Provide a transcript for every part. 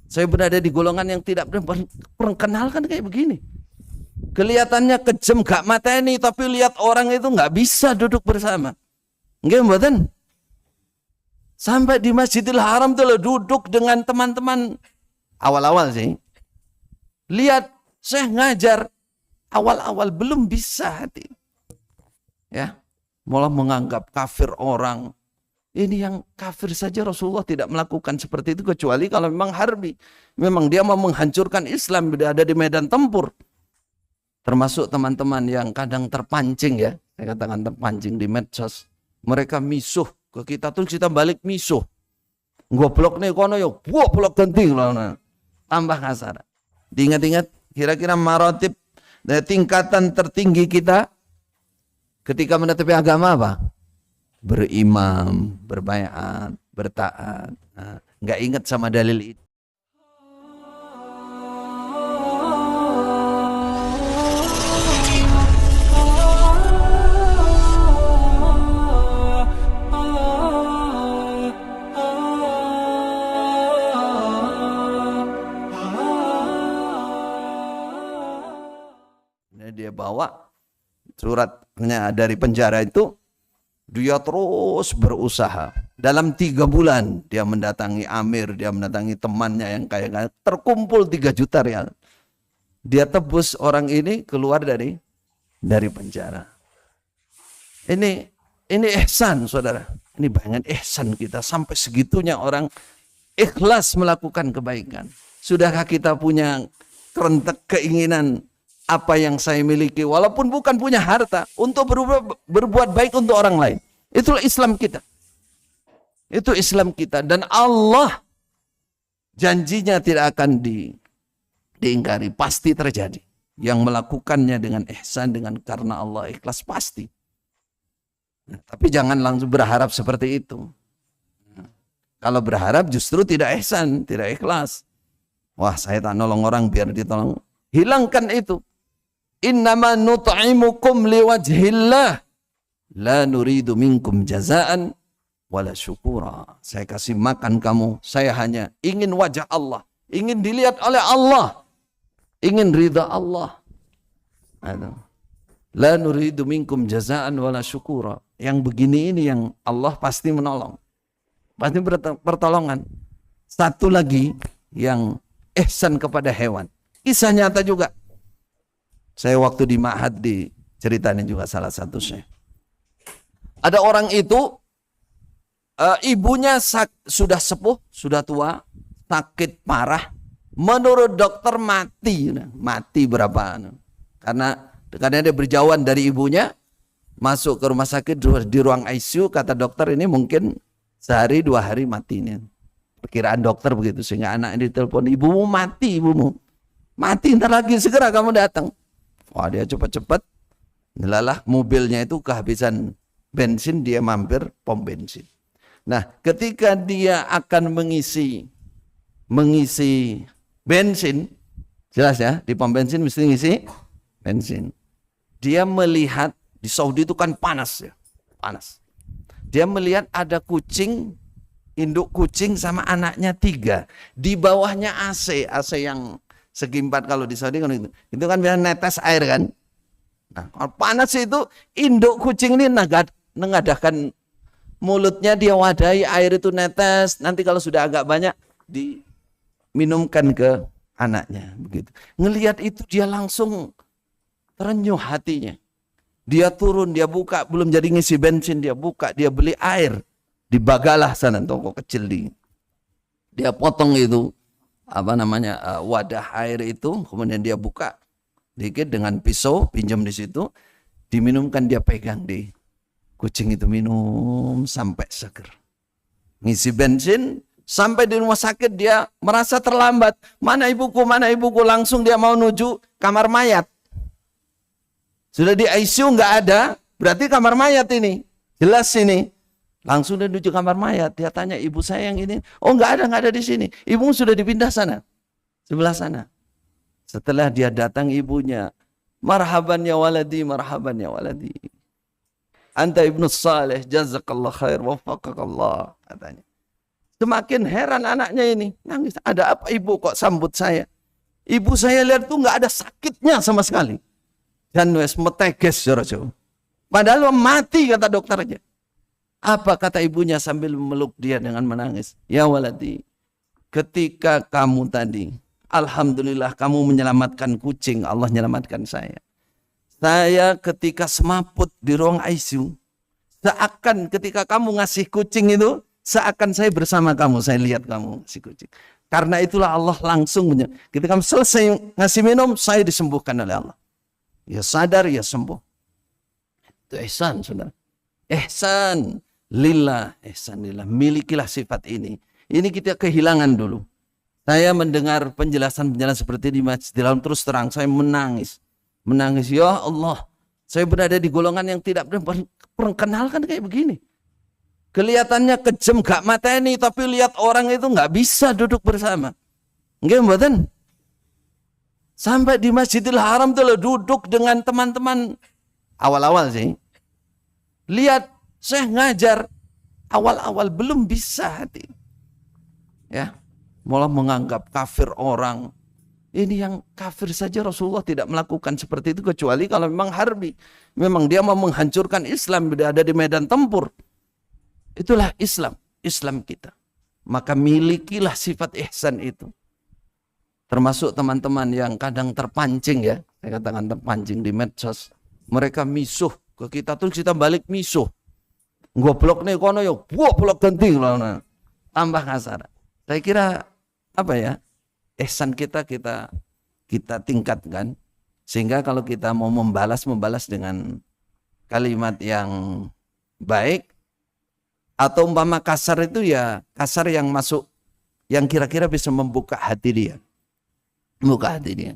Saya berada di golongan yang tidak perkenalkan kayak begini. Kelihatannya kejam gak mateni, tapi lihat orang itu nggak bisa duduk bersama. Nggih mboten? Sampai di Masjidil Haram tuh loh, duduk dengan teman-teman awal-awal sih. Lihat saya ngajar awal-awal belum bisa hati. Ya, malah menganggap kafir orang. Ini yang kafir saja Rasulullah tidak melakukan seperti itu kecuali kalau memang harbi. Memang dia mau menghancurkan Islam, ada di medan tempur. Termasuk teman-teman yang kadang terpancing ya. Saya katakan terpancing di medsos. Mereka misuh ke kita terus kita balik misuh. Goblok nih kono yo, goblok genting loh. Tambah kasar. Diingat-ingat kira-kira maratib tingkatan tertinggi kita ketika menetapi agama apa? Berimam, berbaiat, bertaat. Nah, nggak ingat sama dalil itu. Dia bawa suratnya dari penjara itu. Dia terus berusaha. Dalam 3 bulan dia mendatangi Amir, dia mendatangi temannya yang kaya, terkumpul 3 juta rial. Dia tebus orang ini keluar dari penjara. Ini ihsan, saudara. Ini bayangan ihsan kita sampai segitunya orang ikhlas melakukan kebaikan. Sudahkah kita punya kerentek keinginan apa yang saya miliki, walaupun bukan punya harta, untuk berbuat baik untuk orang lain. Itulah Islam kita. Itu Islam kita. Dan Allah janjinya tidak akan diingkari. Pasti terjadi. Yang melakukannya dengan ihsan, dengan karena Allah ikhlas, pasti. Nah, tapi jangan langsung berharap seperti itu. Kalau berharap justru tidak ihsan, tidak ikhlas. Wah, saya tak nolong orang biar ditolong. Hilangkan itu. Innama nut'imukum liwajhillah la nuridu minkum jazaan wala syukura. Saya kasih makan kamu, saya hanya ingin wajah Allah, ingin dilihat oleh Allah, ingin ridha Allah. La nuridu minkum jazaan wala syukura. Yang begini ini yang Allah pasti menolong, pasti pertolongan. Satu lagi yang ihsan kepada hewan, kisah nyata juga. Saya waktu di Ma'had diceritain juga salah satu saya. Ada orang itu, ibunya sudah sepuh, sudah tua, sakit parah. Menurut dokter mati. Mati berapa? Karena dia berjauhan dari ibunya, masuk ke rumah sakit di ruang ICU, kata dokter ini mungkin sehari 2 hari mati. Perkiraan dokter begitu, sehingga anaknya ditelepon, ibumu mati, ibumu. Mati, ntar lagi segera kamu datang. Wah, dia cepat-cepat, ngelalah mobilnya itu kehabisan bensin, dia mampir pom bensin. Nah, ketika dia akan mengisi bensin, jelas ya, di pom bensin mesti ngisi bensin. Dia melihat, di Saudi itu kan panas ya, panas. Dia melihat ada kucing, induk kucing sama anaknya 3. Di bawahnya AC yang segi 4 kalau di Saudi kan itu kan biasa netes air kan. Nah, kalau panas itu induk kucing ini mengadahkan mulutnya, dia wadahi air itu netes. Nanti kalau sudah agak banyak diminumkan ke anaknya begitu. Ngelihat itu dia langsung terenyuh hatinya. Dia turun, dia buka, belum jadi ngisi bensin, dia buka, dia beli air di Bagalah sana, toko kecil dia potong itu wadah air itu, kemudian dia buka dikit dengan pisau, pinjam di situ, diminumkan, dia pegang di kucing itu, minum sampai seger. Ngisi bensin, sampai di rumah sakit dia merasa terlambat. Mana ibuku, langsung dia mau nuju kamar mayat. Sudah di ICU nggak ada, berarti kamar mayat ini. Jelas ini. Langsung dia menuju kamar mayat, dia tanya ibu saya yang ini, oh nggak ada di sini, ibu sudah dipindah sana, sebelah sana. Setelah dia datang ibunya, marhaban ya waladi, anta ibnu salih, jazakallah khair, wafaqakallah, katanya. Semakin heran anaknya ini. Nangis. Ada apa ibu kok sambut saya? Ibu saya lihat tuh nggak ada sakitnya sama sekali. Dan wes meteges joro-joro. Padahal mati kata dokternya. Apa kata ibunya sambil memeluk dia dengan menangis? Ya waladi, ketika kamu tadi, alhamdulillah kamu menyelamatkan kucing, Allah menyelamatkan saya. Saya ketika semaput di ruang ICU, seakan ketika kamu ngasih kucing itu, seakan saya bersama kamu, saya lihat kamu ngasih kucing. Karena itulah Allah langsung ketika kamu selesai ngasih minum, saya disembuhkan oleh Allah. Ya sadar, ya sembuh. Itu ihsan, saudara. Ihsan lillah, ihsan lillah. Milikilah sifat ini. Ini kita kehilangan dulu. Saya mendengar penjelasan-penjelasan seperti di Masjidil Haram, terus terang saya menangis. Menangis, ya Allah. Saya berada di golongan yang tidak perkenalkan kayak begini. Kelihatannya kejam, gak mateni, tapi lihat orang itu gak bisa duduk bersama. Nggih mboten? Sampai di Masjidil Haram tuh duduk dengan teman-teman awal-awal sih. Lihat saya ngajar awal-awal belum bisa hati. Ya, malah menganggap kafir orang. Ini yang kafir saja Rasulullah tidak melakukan seperti itu kecuali kalau memang harbi. Memang dia mau menghancurkan Islam, ada di medan tempur. Itulah Islam, Islam kita. Maka milikilah sifat ihsan itu. Termasuk teman-teman yang kadang terpancing ya, saya katakan terpancing di medsos. Mereka misuh ke kita terus kita balik misuh. Goblok nih kono yo, goblok ganti tambah kasar. Saya kira apa ya? Ihsan kita tingkatkan sehingga kalau kita mau membalas dengan kalimat yang baik atau umpama kasar itu ya kasar yang masuk yang kira-kira bisa membuka hati dia. Membuka hati dia.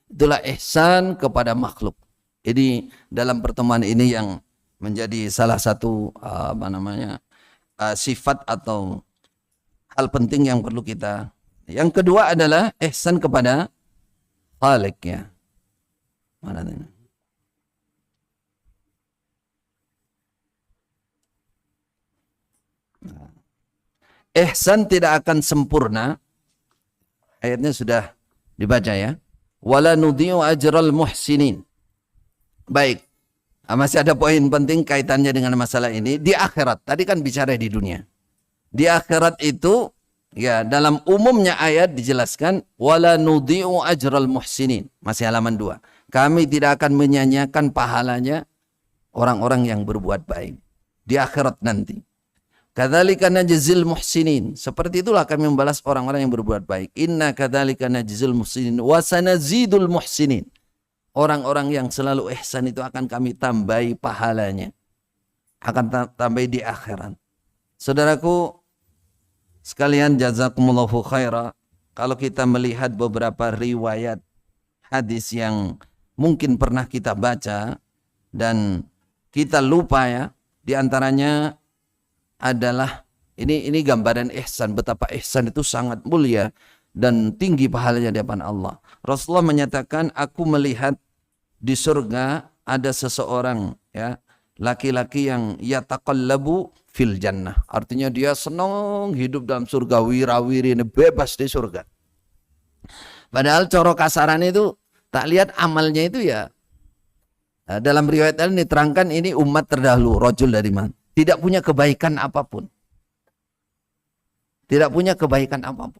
Itulah ihsan kepada makhluk. Ini dalam pertemuan ini yang menjadi salah satu sifat atau hal penting yang perlu kita. Yang kedua adalah ihsan kepada Khalik ya. Mana ini? Ihsan tidak akan sempurna. Ayatnya sudah dibaca ya. Wala nudhi'u ajral muhsinin. Baik. Masih ada poin penting kaitannya dengan masalah ini. Di akhirat. Tadi kan bicara di dunia. Di akhirat itu ya dalam umumnya ayat dijelaskan wala nudhi'u ajral muhsinin. Masih halaman 2. Kami tidak akan menyanyiakan pahalanya orang-orang yang berbuat baik di akhirat nanti. Kadzalika najzil muhsinin. Seperti itulah kami membalas orang-orang yang berbuat baik. Inna kadzalika najzil muhsinin wa sanazidul muhsinin. Orang-orang yang selalu ihsan itu akan kami tambahi pahalanya. Akan tambahi di akhirat. Saudaraku sekalian jazakumullahu khaira. Kalau kita melihat beberapa riwayat hadis yang mungkin pernah kita baca dan kita lupa ya, di antaranya adalah ini gambaran ihsan, betapa ihsan itu sangat mulia dan tinggi pahalanya di hadapan Allah. Rasulullah menyatakan, aku melihat di surga ada seseorang ya, laki-laki yang yataqallabu fil jannah. Artinya dia senang hidup dalam surga, wira-wiri, bebas di surga. Padahal coro kasaran itu tak lihat amalnya itu ya. Dalam riwayat ini diterangkan ini umat terdahulu, rajul dari mana? Tidak punya kebaikan apapun. Tidak punya kebaikan apapun.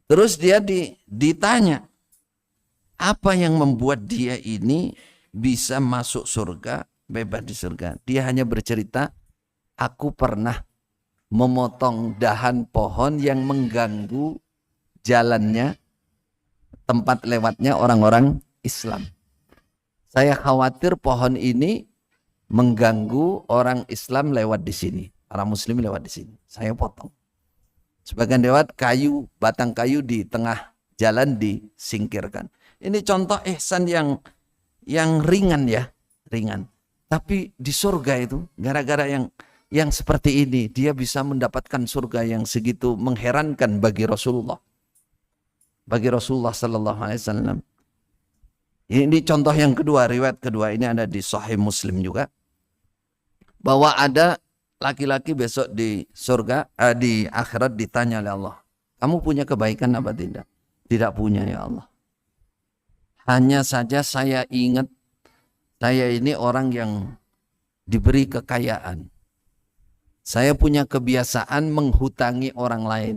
Terus dia ditanya, apa yang membuat dia ini bisa masuk surga, bebas di surga? Dia hanya bercerita, aku pernah memotong dahan pohon yang mengganggu jalannya, tempat lewatnya orang-orang Islam. Saya khawatir pohon ini mengganggu orang Islam lewat di sini, orang Muslim lewat di sini. Saya potong. Sebagian lewat kayu, batang kayu di tengah jalan disingkirkan. Ini contoh ihsan yang ringan ya, ringan. Tapi di surga itu gara-gara yang seperti ini dia bisa mendapatkan surga yang segitu mengherankan bagi Rasulullah. Bagi Rasulullah sallallahu alaihi wasallam. Ini contoh yang kedua, riwayat kedua ini ada di Sahih Muslim juga. Bahwa ada laki-laki besok di surga, di akhirat ditanya oleh Allah, kamu punya kebaikan apa tidak? Tidak punya ya Allah. Hanya saja saya ingat, saya ini orang yang diberi kekayaan. Saya punya kebiasaan menghutangi orang lain.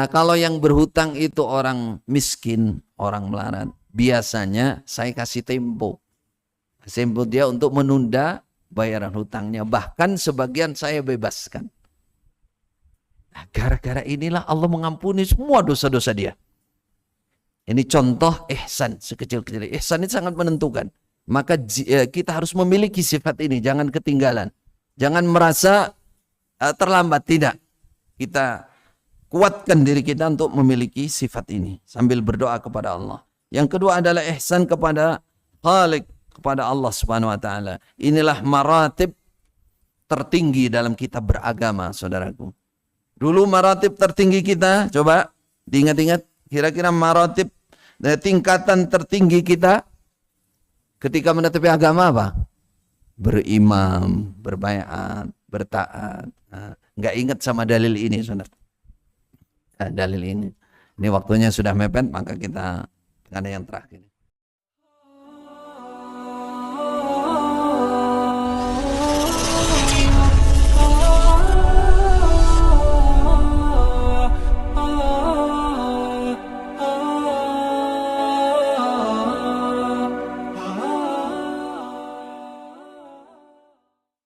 Kalau yang berhutang itu orang miskin, orang melarat, biasanya saya kasih tempo. Tempo dia untuk menunda bayaran hutangnya. Bahkan sebagian saya bebaskan. Nah, gara-gara inilah Allah mengampuni semua dosa-dosa dia. Ini contoh ihsan sekecil-kecil. Ihsan itu sangat menentukan. Maka kita harus memiliki sifat ini. Jangan ketinggalan. Jangan merasa terlambat. Tidak. Kita kuatkan diri kita untuk memiliki sifat ini. Sambil berdoa kepada Allah. Yang kedua adalah ihsan kepada Khalik. Kepada Allah Subhanahu wa ta'ala. Inilah maratib tertinggi dalam kita beragama, saudaraku. Dulu maratib tertinggi kita, coba diingat-ingat, kira-kira maratib tingkatan tertinggi kita ketika menetapi agama apa? Berimam, berbaiat, bertaat. Nggak ingat sama dalil ini, saudara. Dalil ini. Ini waktunya sudah mepet, maka kita dengan yang terakhir.